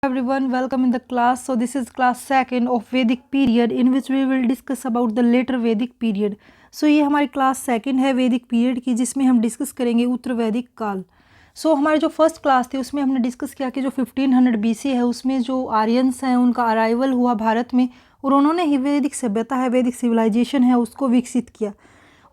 Everyone, welcome in the class. So this is class second of Vedic period in which we will discuss about the later Vedic period. So ये हमारी class second है वैदिक period की, जिसमें हम discuss करेंगे उत्तर वैदिक काल. हमारी जो फर्स्ट क्लास थी उसमें हमने डिस्कस किया कि जो 1500 BC है उसमें जो आर्यंस हैं उनका अराइवल हुआ भारत में, और उन्होंने ही वैदिक सभ्यता है, वैदिक सिविलाइजेशन है, उसको विकसित किया.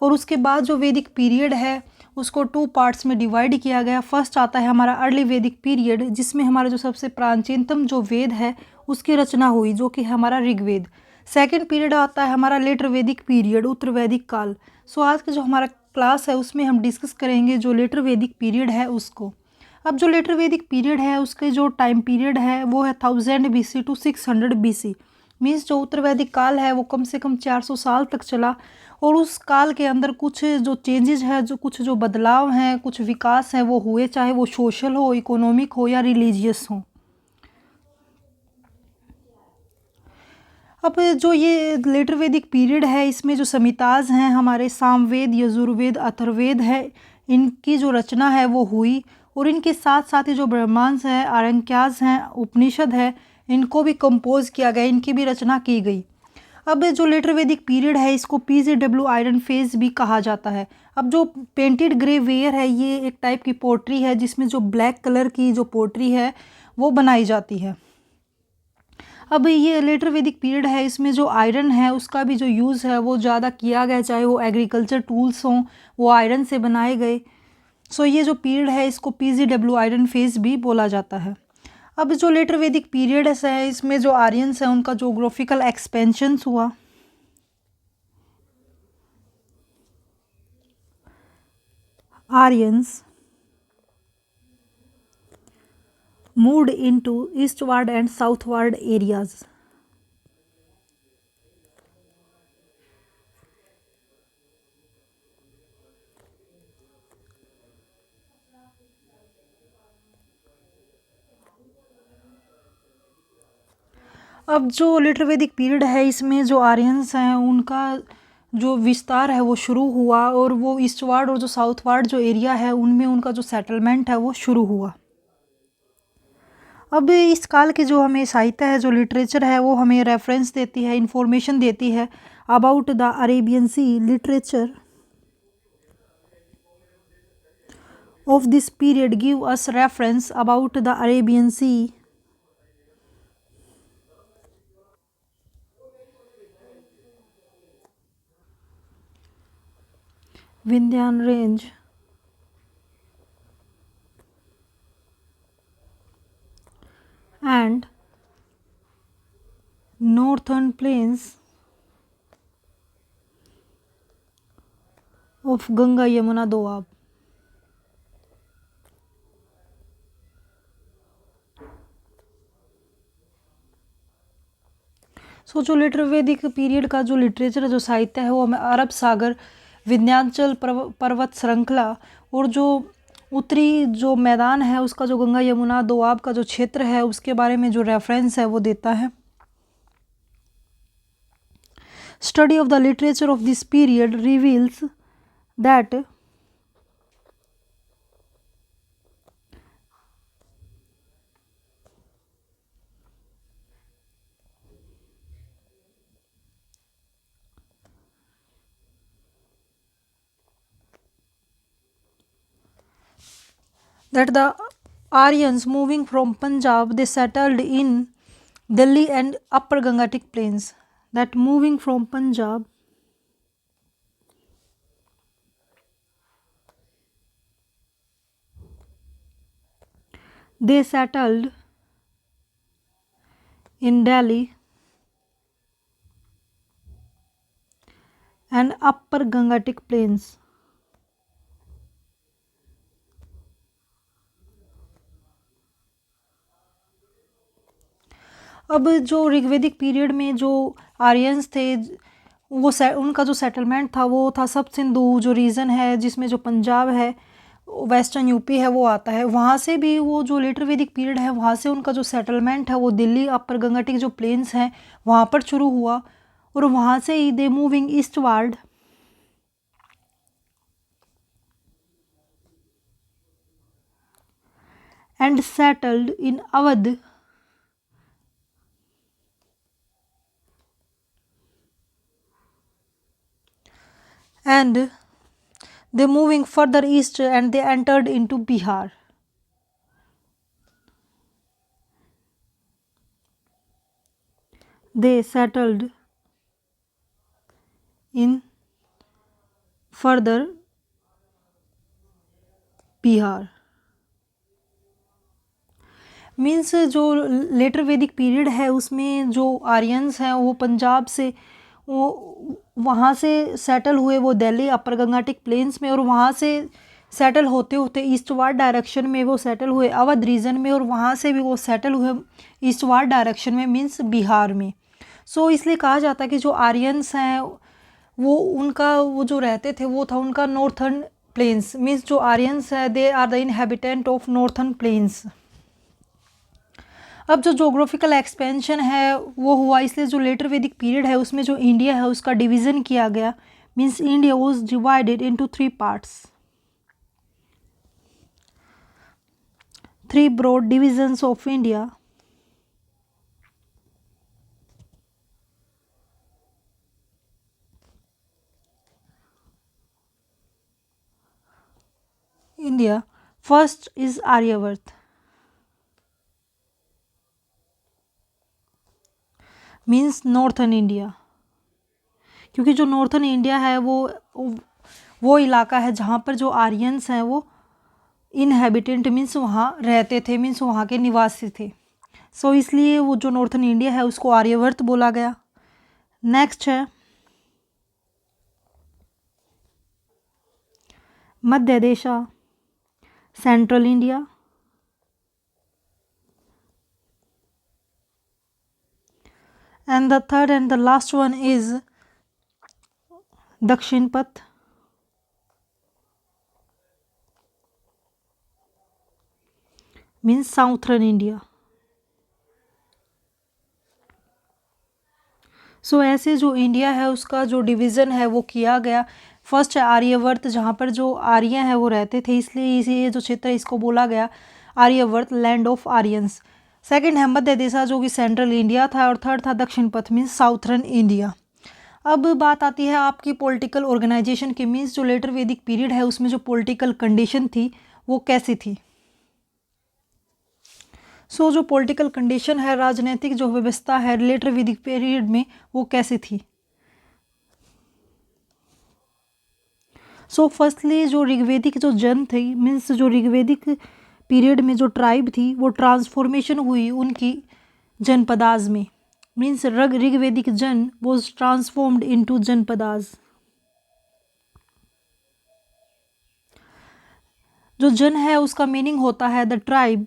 और उसके बाद जो वैदिक पीरियड है उसको 2 पार्ट्स में डिवाइड किया गया. फर्स्ट आता है हमारा अर्ली वैदिक पीरियड, जिसमें हमारा जो सबसे प्राचीनतम जो वेद है उसकी रचना हुई, जो कि हमारा ऋग्वेद. सेकंड पीरियड आता है हमारा लेटर वैदिक पीरियड, उत्तर वैदिक काल. आज का जो हमारा क्लास है उसमें हम डिस्कस करेंगे जो लेटर वैदिक पीरियड है उसको. अब जो लेटर वैदिक पीरियड है उसके जो टाइम पीरियड है वो है 1000 BC टू 600 BC. मीन्स जो उत्तर वैदिक काल है वो कम से कम 400 साल तक चला. और उस काल के अंदर कुछ जो चेंजेस है, जो बदलाव हैं, कुछ विकास हैं वो हुए, चाहे वो सोशल हो, इकोनॉमिक हो या रिलीजियस हो. अब जो ये लेटर वैदिक पीरियड है इसमें जो संहिताज हैं हमारे सामवेद, यजुर्वेद, अथर्ववेद है, इनकी जो रचना है वो हुई. और इनके साथ साथ ही जो ब्रह्मांस है, आरण्यकास हैं, उपनिषद है, इनको भी कंपोज किया गया, इनकी भी रचना की गई. अब जो लेटर वैदिक पीरियड है इसको PGW आयरन फेज भी कहा जाता है. अब जो पेंटेड ग्रे वेयर है ये एक टाइप की पोट्री है जिसमें जो ब्लैक कलर की जो पोट्री है वो बनाई जाती है. अब ये लेटर वैदिक पीरियड है, इसमें जो आयरन है उसका भी जो यूज़ है वो ज़्यादा किया गया, चाहे वो एग्रीकल्चर टूल्स हों वो आयरन से बनाए गए. ये जो पीरियड है इसको PGW आयरन फेज भी बोला जाता है. अब जो लेटर वैदिक पीरियड है इसमें जो आर्यंस है उनका जोग्राफिकल एक्सपेंशन हुआ. Aryans moved into eastward and southward areas. अब जो लेटर वैदिक पीरियड है इसमें जो आर्यंस हैं उनका जो विस्तार है वो शुरू हुआ, और वो ईस्टवार्ड और जो साउथवार्ड जो एरिया है उनमें उनका जो सेटलमेंट है वो शुरू हुआ. अब इस काल के जो हमें साहित्य है, जो लिटरेचर है, वो हमें रेफरेंस देती है, इंफॉर्मेशन देती है about the Arabian Sea. Literature of this period give us reference about the Arabian Sea. Vindhyan Range and northern plains of Ganga Yamuna Doab. जो लेटर वैदिक पीरियड का जो लिटरेचर, जो साहित्य है वो हमें अरब सागर, विंध्याचल पर्वत श्रृंखला और जो उत्तरी जो मैदान है उसका जो गंगा यमुना दोआब का जो क्षेत्र है उसके बारे में जो रेफरेंस है वो देता है. Study of the literature of this period reveals that the Aryans moving from Punjab, they settled in Delhi and upper Gangetic plains. That moving from Punjab, they settled in Delhi and upper Gangetic plains. अब जो Rigvedic period में जो Aryans थे वो उनका जो settlement था वो था सब सिंधु जो रीजन है, जिसमें जो पंजाब है, वेस्टर्न यूपी है वो आता है. वहाँ से भी वो जो लेटर वैदिक पीरियड है वहाँ से उनका जो सेटलमेंट है वो दिल्ली अपर गंगटिक जो प्लेन्स हैं वहाँ पर शुरू हुआ. और वहाँ से ही they moving eastward and settled in Awadh and they moving further east and they entered into Bihar. They settled in further Bihar. Means जो लेटर वैदिक पीरियड है उसमें जो आर्यंस हैं वो पंजाब से वो वहाँ से सेटल हुए, वो दिल्ली अपर गंगाटिक प्लेन्स में, और वहाँ से सेटल होते होते ईस्टवार्ड डायरेक्शन में वो सेटल हुए अवध रीजन में, और वहाँ से भी वो सेटल हुए ईस्टवार्ड डायरेक्शन में मीन्स बिहार में. सो इसलिए कहा जाता है कि जो आर्यंस हैं वो उनका वो जो रहते थे वो था उनका नॉर्थर्न प्लेन्स. मीन्स जो आर्यंस है they are the inhabitant of northern plains. अब जो जोग्राफिकल एक्सपेंशन है वो हुआ, इसलिए जो लेटर वैदिक पीरियड है उसमें जो इंडिया है उसका डिवीज़न किया गया. Means India was divided into 3 parts, 3 broad divisions of India. India. First is Aryavart. Means northern India, क्योंकि जो नॉर्थन इंडिया है वो इलाका है जहाँ पर जो आर्यंस हैं वो इनहेबिटेंट मीन्स वहाँ रहते थे, मीन्स वहाँ के निवासी थे. सो इसलिए वो जो नॉर्थन इंडिया है उसको आर्यवर्त बोला गया. नेक्स्ट है मध्य देशा, central India. And the third and the last one is Dakshin Path. Means southern India. सो ऐसे जो इंडिया है उसका जो डिवीज़न है वो किया गया. फर्स्ट है आर्यवर्त, जहाँ पर जो आर्य हैं वो रहते थे, इसलिए ये जो क्षेत्र है इसको बोला गया Aryavarta, land of Aryans. Second है मध्य देशा जो कि सेंट्रल इंडिया था, और थर्ड था दक्षिण पथ मीन्स साउथर्न इंडिया. अब बात आती है आपकी पॉलिटिकल ऑर्गेनाइजेशन की. मीन्स जो लेटर वैदिक पीरियड है उसमें जो पॉलिटिकल कंडीशन थी वो कैसी थी. सो जो पॉलिटिकल कंडीशन है, राजनीतिक जो व्यवस्था है लेटर वैदिक पीरियड में वो कैसी थी. सो फर्स्टली जो ऋग्वेदिक जो जन थी, मीन्स जो ऋग्वेदिक पीरियड में जो ट्राइब थी वो ट्रांसफॉर्मेशन हुई उनकी जनपदाज में. मीन्स ऋग्वेदिक जन वॉज ट्रांसफॉर्म्ड इनटू जनपदाज. जो जन है उसका मीनिंग होता है द ट्राइब,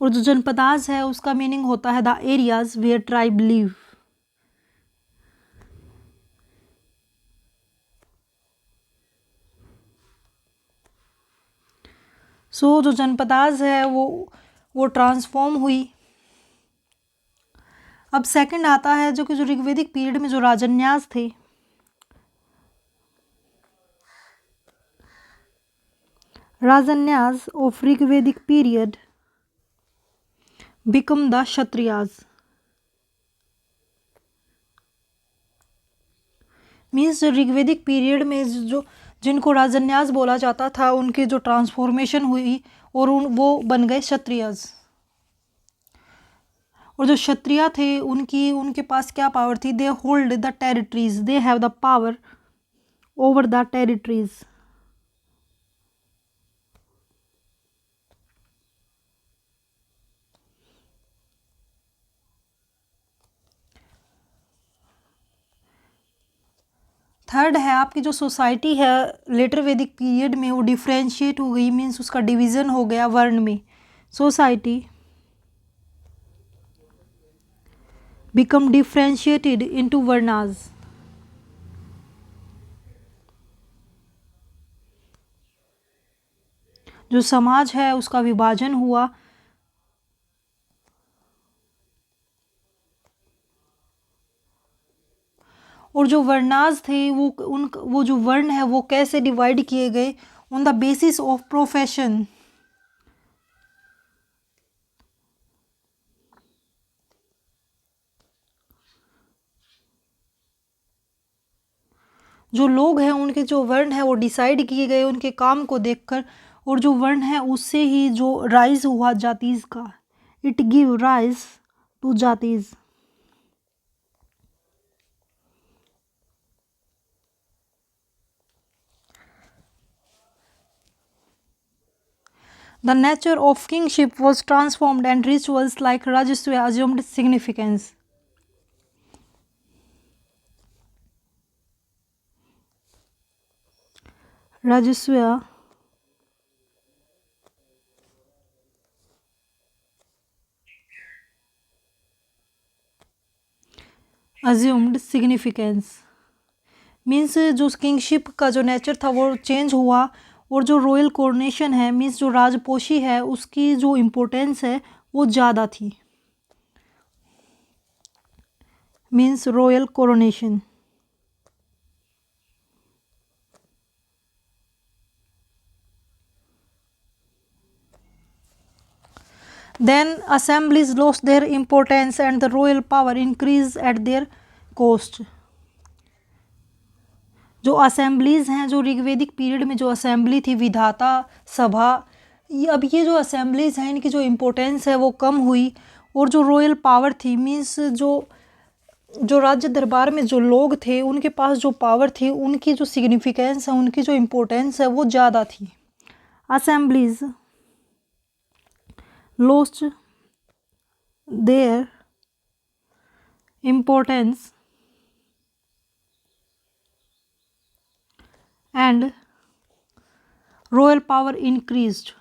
और जो जनपदाज है उसका मीनिंग होता है the areas where tribe live. So जो जनपदाज है वो ट्रांसफॉर्म हुई. अब सेकंड आता है जो कि जो ऋग्वेदिक पीरियड में जो राजन्यास थे, राजन्यास of Rigvedic period become the क्षत्रियाज. मीन्स जो ऋग्वेदिक पीरियड में जो जिनको राजन्यास बोला जाता था उनकी जो ट्रांसफॉर्मेशन हुई और वो बन गए क्षत्रियज. और जो क्षत्रिय थे उनके पास क्या पावर थी, they hold the territories, they have the power over the territories. Third है आपकी जो सोसाइटी है लेटर वैदिक पीरियड में वो डिफ्रेंशिएट हो गई. मीन्स उसका डिवीज़न हो गया वर्ण में. सोसाइटी बिकम डिफ्रेंशिएटेड इनटू वर्णाज. जो समाज है उसका विभाजन हुआ. और जो वर्णाज थे वो जो वर्ण है वो कैसे डिवाइड किए गए, on the basis of profession. जो लोग हैं उनके जो वर्ण है वो डिसाइड किए गए उनके काम को देखकर, और जो वर्ण है उससे ही जो राइज हुआ जातीज का, it give rise to jatis. The nature of kingship was transformed and rituals like Rajaswa assumed significance. Rajaswa assumed significance means जो किंगशिप का जो नेचर था वो चेंज हुआ, और जो रॉयल कोरोनेशन है मीन्स जो राजपोशी है उसकी जो इम्पोर्टेंस है वो ज़्यादा थी, means royal coronation. Then assemblies lost their importance and the royal power increased at their cost. जो असेंबलीज हैं, जो ऋग्वेदिक पीरियड में जो असेंबली थी, विधाता सभा, अब ये जो असेंबलीज हैं इनकी जो इम्पोर्टेंस है वो कम हुई, और जो रॉयल पावर थी मीन्स जो राज्य दरबार में जो लोग थे उनके पास जो पावर थी उनकी जो सिग्निफिकेंस है, उनकी जो इम्पोर्टेंस है वो ज़्यादा थी। Assemblies lost their importance and royal power increased.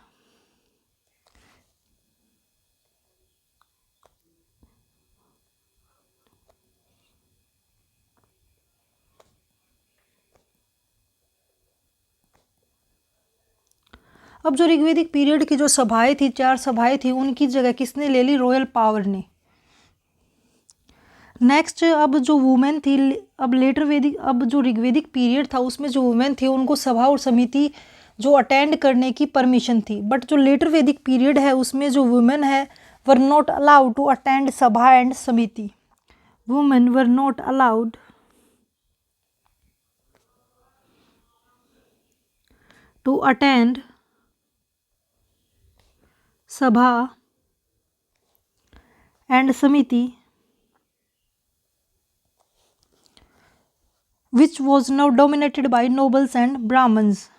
अब जो ऋग्वेदिक पीरियड की जो सभाएं थी, 4 सभाएं थी, उनकी जगह किसने ले ली? रॉयल पावर ने। नेक्स्ट, अब जो वुमेन थी, अब लेटर वेदिक, अब जो ऋग्वेदिक पीरियड था उसमें जो वुमेन थी उनको सभा और समिति जो अटेंड करने की परमिशन थी, बट जो लेटर वैदिक पीरियड है उसमें जो वुमेन है were not allowed to attend sabha and samiti. Women were not allowed to attend sabha and samiti which was now dominated by nobles and Brahmins.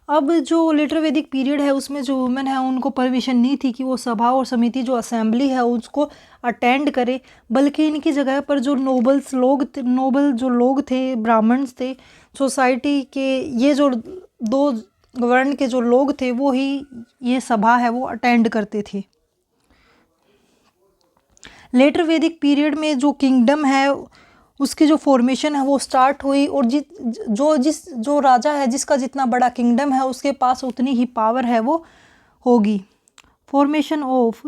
अब जो लेटर वैदिक पीरियड है उसमें जो वुमेन है उनको परमिशन नहीं थी कि वो सभा और समिति जो असेंबली है उसको अटेंड करे, बल्कि इनकी जगह पर जो नोबल जो लोग थे, ब्राह्मण्स थे, सोसाइटी के ये जो 2 वर्ण के जो लोग थे वो ही ये सभा है वो अटेंड करते थे। लेटर वैदिक पीरियड में जो किंगडम है उसकी जो फॉर्मेशन है वो स्टार्ट हुई, और जो राजा है जिसका जितना बड़ा किंगडम है उसके पास उतनी ही पावर है वो होगी। Formation of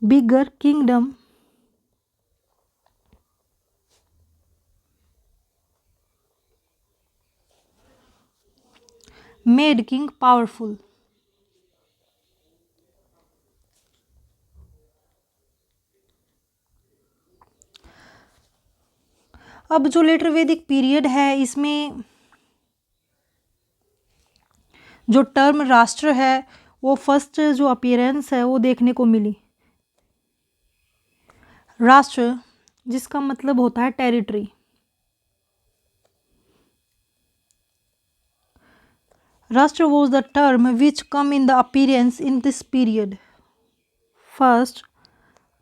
bigger kingdom made king powerful. अब जो लेटर वैदिक पीरियड है इसमें जो टर्म राष्ट्र है वो फर्स्ट जो अपीयरेंस है वो देखने को मिली। राष्ट्र जिसका मतलब होता है टेरिटरी। राष्ट्र was the term which come in the appearance in this period, first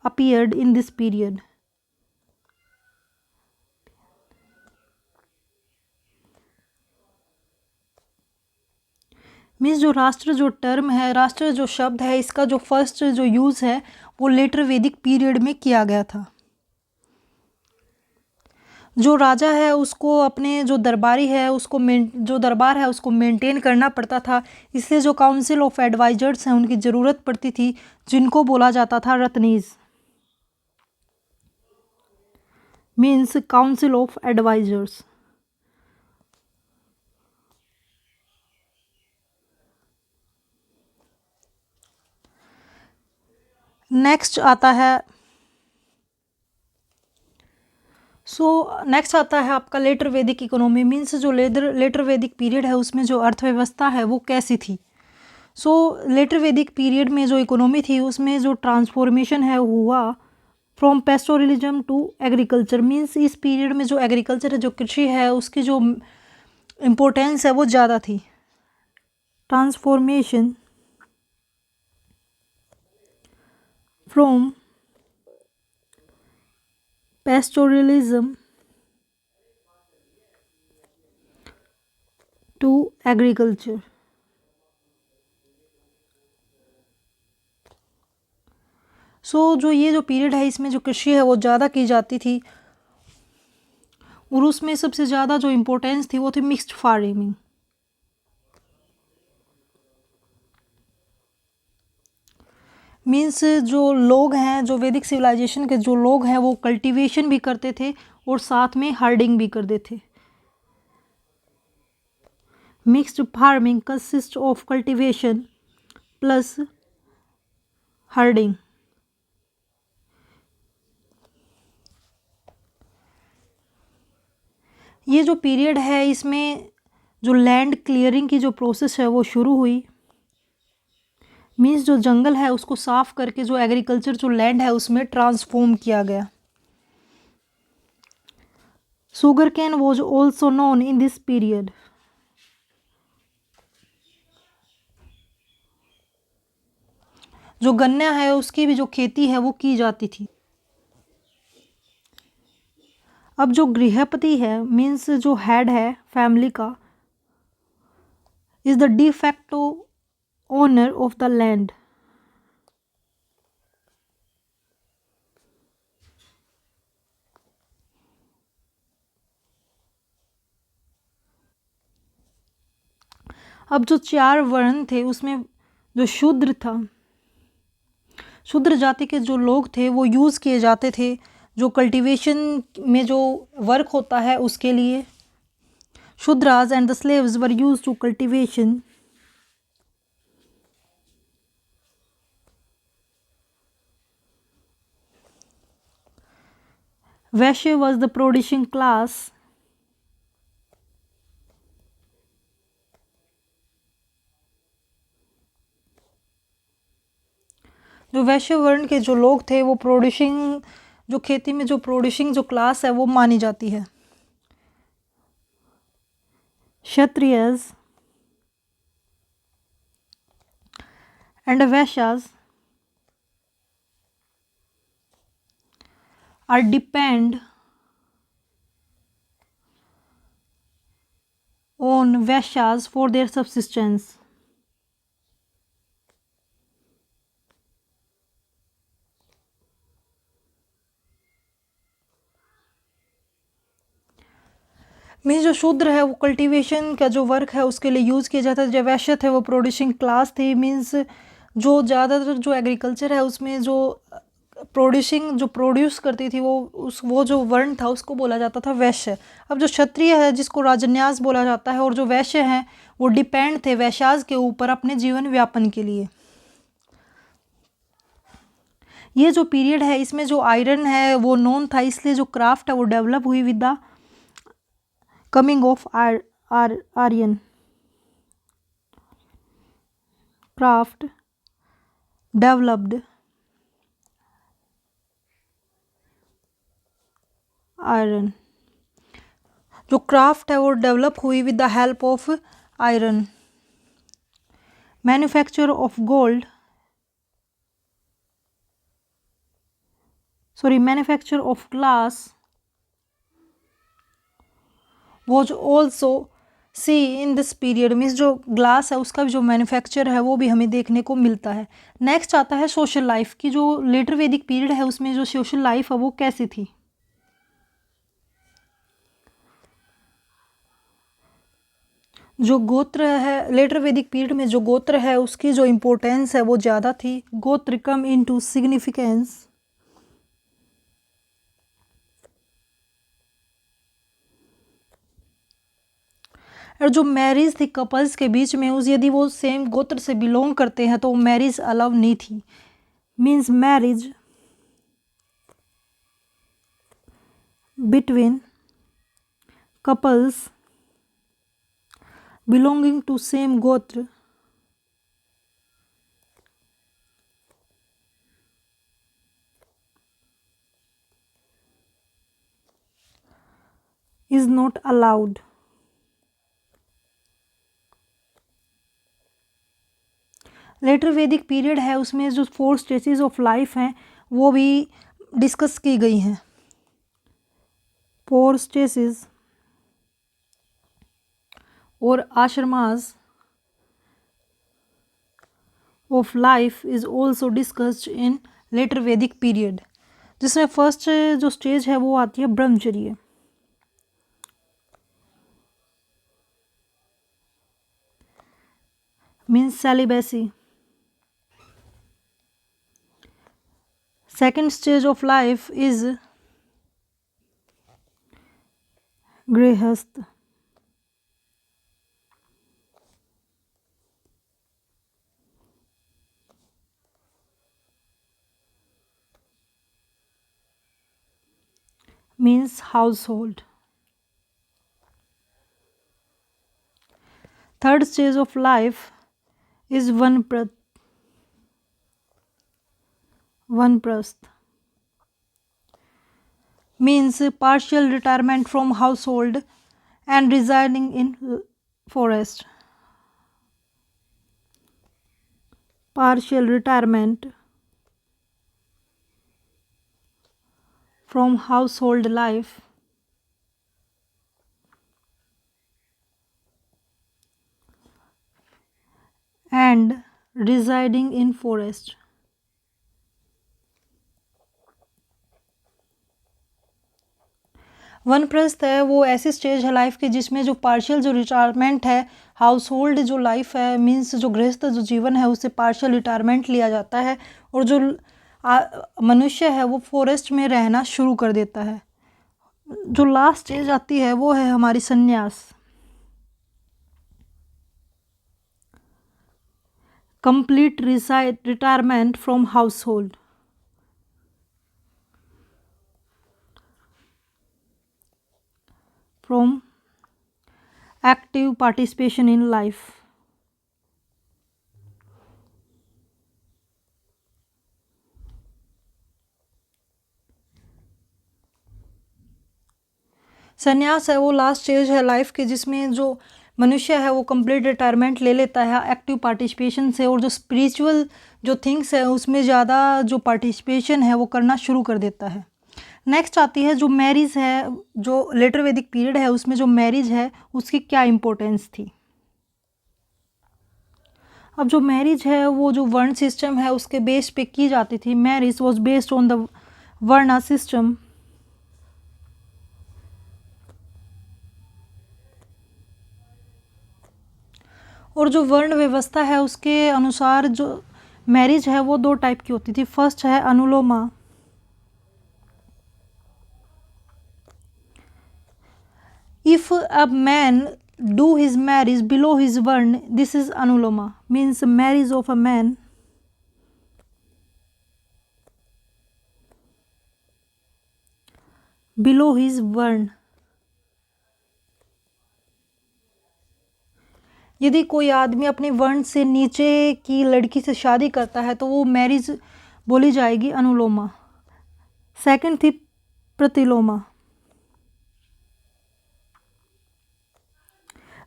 appeared in this period. Means जो राष्ट्र जो टर्म है, राष्ट्र जो शब्द है, इसका जो फर्स्ट जो यूज़ है वो लेटर वैदिक पीरियड में किया गया था। जो राजा है उसको अपने जो दरबारी है उसको जो दरबार है उसको मेंटेन करना पड़ता था, इसलिए जो काउंसिल ऑफ एडवाइजर्स हैं उनकी ज़रूरत पड़ती थी, जिनको बोला जाता था रत्नीज। Means council of advisers. Next आता है नेक्स्ट आता है आपका लेटर वैदिक इकोनॉमी। मीन्स जो लेटर वैदिक पीरियड है उसमें जो अर्थव्यवस्था है वो कैसी थी। लेटर वैदिक पीरियड में जो इकोनॉमी थी उसमें जो ट्रांसफॉर्मेशन है हुआ from pastoralism to agriculture. Means इस पीरियड में जो एग्रीकल्चर है, जो कृषि है, उसकी जो इम्पोर्टेंस है वो ज़्यादा थी। Transformation from pastoralism to agriculture. जो ये जो पीरियड है इसमें जो कृषि है वो ज़्यादा की जाती थी और उसमें सबसे ज़्यादा जो इम्पोर्टेंस थी वो थी मिक्स्ड फार्मिंग। मीन्स जो लोग हैं, जो वैदिक सिविलाइजेशन के जो लोग हैं वो कल्टीवेशन भी करते थे और साथ में हार्डिंग भी करते थे। Mixed farming consist of cultivation plus herding. ये जो पीरियड है इसमें जो लैंड क्लियरिंग की जो प्रोसेस है वो शुरू हुई। मीन्स जो जंगल है उसको साफ करके जो एग्रीकल्चर जो लैंड है उसमें ट्रांसफॉर्म किया गया। Sugar cane was also known in this period. जो गन्ना है उसकी भी जो खेती है वो की जाती थी। अब जो गृहपति है मीन्स जो हेड है फैमिली का is the de facto owner of the land. अब जो 4 वर्ण थे उसमें जो शूद्र था, शूद्र जाति के जो लोग थे वो यूज़ किए जाते थे जो कल्टीवेशन में जो वर्क होता है उसके लिए। Shudras and the slaves were used to cultivation. Vaishya was the producing class। जो वैश्य वर्ण के जो लोग थे वो प्रोड्यूसिंग, जो खेती में जो प्रोड्यूसिंग जो क्लास है वो मानी जाती है। क्षत्रियस एंड वैश्यास are depend on Vaishyas for their subsistence। Means जो शूद्र है वो कल्टीवेशन का जो वर्क है उसके लिए यूज़ किया जाता है। जो वैश्य थे वो प्रोड्यूसिंग क्लास थी। मीन्स जो ज़्यादातर जो एग्रीकल्चर है उसमें जो प्रोड्यूसिंग जो प्रोड्यूस करती थी वो जो वर्ण था उसको बोला जाता था वैश्य। अब जो क्षत्रिय है जिसको राजन्यास बोला जाता है और जो वैश्य हैं वो डिपेंड थे वैश्यास के ऊपर अपने जीवन व्यापन के लिए। ये जो पीरियड है इसमें जो आयरन है वो नॉन था, इसलिए जो क्राफ्ट है वो डेवलप हुई with the coming of Aryan. Craft developed iron. जो क्राफ्ट है वो डेवलप हुई with the help of iron. Manufacture of gold, manufacture of glass was also see in this period. Means जो ग्लास है उसका भी जो मैन्युफैक्चर है वो भी हमें देखने को मिलता है। नेक्स्ट आता है सोशल लाइफ की। जो लेटर वैदिक पीरियड है उसमें जो सोशल लाइफ है वो कैसी थी। जो गोत्र है लेटर वैदिक पीरियड में जो गोत्र है उसकी जो इम्पोर्टेंस है वो ज़्यादा थी। गोत्र कम इनटू सिग्निफिकेंस और जो मैरिज थी कपल्स के बीच में, उस यदि वो सेम गोत्र से बिलोंग करते हैं तो मैरिज अलाउ नहीं थी। Means marriage between couples belonging to same gotra is not allowed. Later Vedic period है, उसमें जो 4 स्टेजेस ऑफ लाइफ हैं वो भी डिस्कस की गई हैं। 4 स्टेजेस और आश्रमास of life is also discussed in later Vedic period, जिसमें फर्स्ट जो स्टेज है वो आती है ब्रह्मचर्य। Means celibacy. Second stage of life is गृहस्थ। Means household. Third stage of life is वनप्रस्थ। Means partial retirement from household and residing in forest. Partial retirement from household life and residing in forest. वनप्रस्थ है वो ऐसी stage है life की जिसमें जो partial जो रिटायरमेंट है, हाउस होल्ड जो लाइफ है मीन्स जो गृहस्थ जो जीवन है उससे पार्शियल रिटायरमेंट लिया जाता है और जो मनुष्य है वो फॉरेस्ट में रहना शुरू कर देता है। जो लास्ट स्टेज आती है वो है हमारी संन्यास। Complete retirement from house hold. From active participation in life. संन्यास है वो लास्ट स्टेज है लाइफ के जिसमें जो मनुष्य है वो कंप्लीट रिटायरमेंट ले लेता है एक्टिव पार्टिसिपेशन से और जो स्पिरिचुअल जो थिंग्स है उसमें ज़्यादा जो पार्टिसिपेशन है वो करना शुरू कर देता है। नेक्स्ट आती है जो मैरिज है, जो लेटर वैदिक पीरियड है उसमें जो मैरिज है उसकी क्या इम्पोर्टेंस थी। अब जो मैरिज है वो जो वर्ण सिस्टम है उसके बेस पे की जाती थी। Marriage was based on the varna system और जो वर्ण व्यवस्था है उसके अनुसार जो मैरिज है वो 2 टाइप की होती थी। फर्स्ट है अनुलोमा। If a man do his marriage below his varn, this is anuloma, means marriage of a man below his varn। यदि कोई आदमी अपने वर्ण से नीचे की लड़की से शादी करता है तो वो मैरिज बोली जाएगी अनुलोमा। सेकंड थी प्रतिलोमा,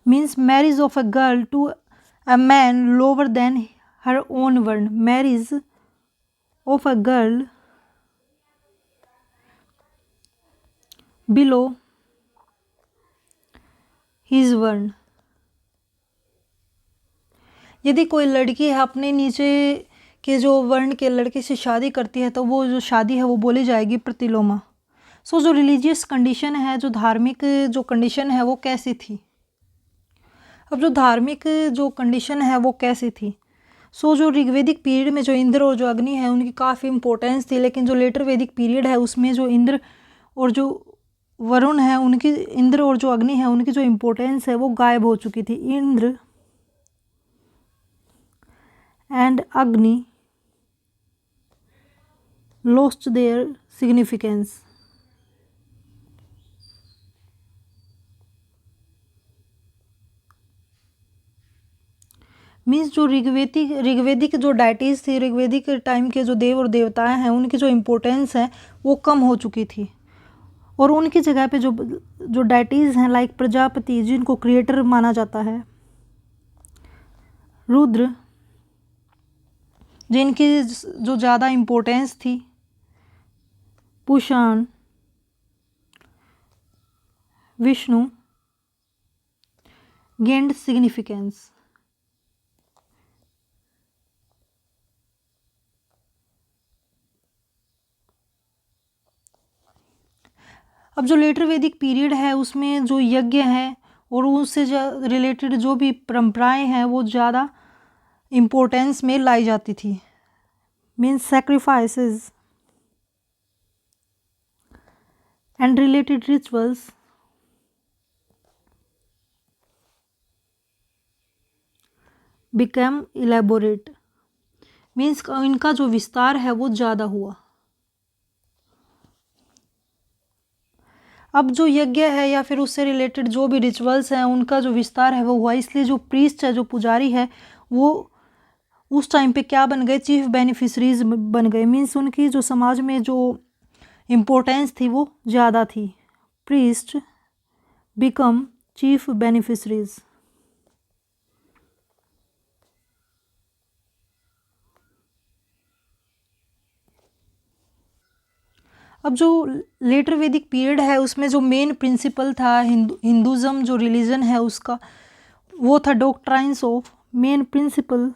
means marriage of a girl to a man lower than her own varn। marriage of a girl below his varn। यदि कोई लड़की है अपने नीचे के जो वर्ण के लड़के से शादी करती है तो वो जो शादी है वो बोली जाएगी प्रतिलोमा। सो जो रिलीजियस कंडीशन है, जो धार्मिक जो कंडीशन है वो कैसी थी। अब जो धार्मिक जो कंडीशन है वो कैसी थी। सो जो ऋग्वेदिक पीरियड में जो इंद्र और जो अग्नि है उनकी काफ़ी इंपॉर्टेंस थी, लेकिन जो लेटर वैदिक पीरियड है उसमें जो इंद्र और जो वरुण है उनकी, इंद्र और जो अग्नि है उनकी जो इम्पोर्टेंस है वो गायब हो चुकी थी। इंद्र एंड अग्नि lost their significance। मीन्स जो ऋग्वेदिक जो डाइटीज थी, ऋग्वेदिक टाइम के जो देव और देवताएं हैं उनकी जो इम्पोर्टेंस है वो कम हो चुकी थी, और उनकी जगह पे जो डाइटीज हैं लाइक प्रजापति जिनको क्रिएटर माना जाता है, रुद्र जिनकी जो ज़्यादा इम्पोर्टेंस थी, पुषाण, विष्णु गेंड सिग्निफिकेंस। अब जो लेटर वैदिक पीरियड है उसमें जो यज्ञ है और उससे रिलेटेड जो भी परंपराएं हैं वो ज़्यादा इम्पोर्टेंस में लाई जाती थी। Means sacrifices and related rituals become elaborate. Means इनका जो विस्तार है वो ज़्यादा हुआ। अब जो यज्ञ है या फिर उससे रिलेटेड जो भी रिचुअल्स हैं उनका जो विस्तार है वो हुआ, इसलिए जो प्रीस्ट है, जो पुजारी है, वो उस टाइम पे क्या बन गए, चीफ बेनिफिशरीज बन गए। मीन्स उनकी जो समाज में जो इम्पोर्टेंस थी वो ज़्यादा थी। Priest become chief beneficiaries. अब जो लेटर वैदिक पीरियड है उसमें जो मेन प्रिंसिपल था हिंदुज़म जो रिलीजन है उसका, वो था डॉक्ट्राइन्स ऑफ मेन प्रिंसिपल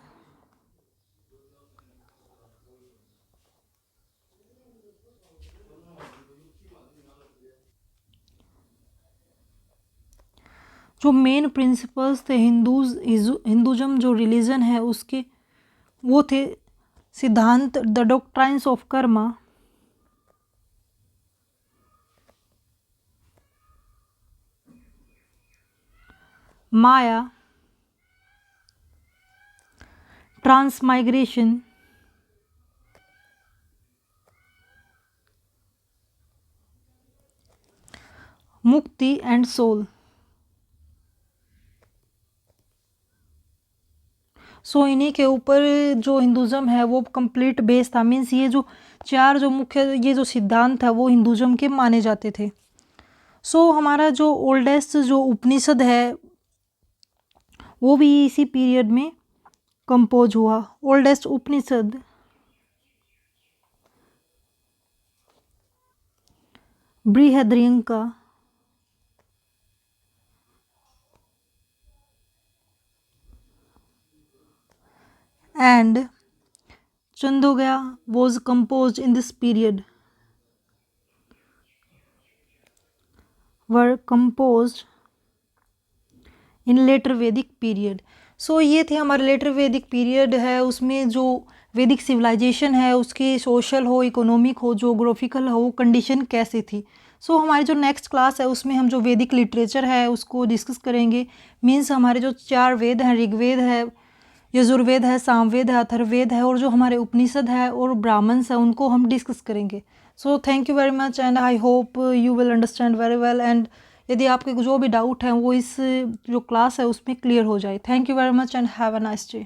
जो मेन प्रिंसिपल्स थे हिंदुज़म जो रिलीजन है उसके, वो थे सिद्धांत, the doctrines of karma, maya, transmigration, mukti and soul. So इन्हीं के ऊपर जो हिंदुज़म है वो कंप्लीट बेस था। मीन्स ये जो चार जो मुख्य ये जो सिद्धांत था वो हिंदुज़म के माने जाते थे। सो हमारा जो ओल्डेस्ट जो उपनिषद है वो भी इसी पीरियड में कंपोज हुआ। Oldest Upanishad Brihadaranyaka and Chandogya was composed in this period, were composed in later Vedic period। सो ये थे हमारे लेटर वैदिक पीरियड है, उसमें जो वैदिक सिविलाइजेशन है उसकी सोशल हो, इकोनॉमिक हो, जोग्राफिकल हो, कंडीशन कैसी थी। सो हमारी जो नेक्स्ट क्लास है उसमें हम जो वैदिक लिटरेचर है उसको डिस्कस करेंगे। मीन्स हमारे जो चार वेद हैं, ऋग्वेद है, यजुर्वेद है, सामवेद है, अथर्ववेद है, और जो हमारे उपनिषद है और ब्राह्मण्स है उनको हम डिस्कस करेंगे। So thank you very much and I hope you will understand very well. And यदि आपके जो भी डाउट हैं वो इस जो क्लास है उसमें क्लियर हो जाए। Thank you very much and have a nice day.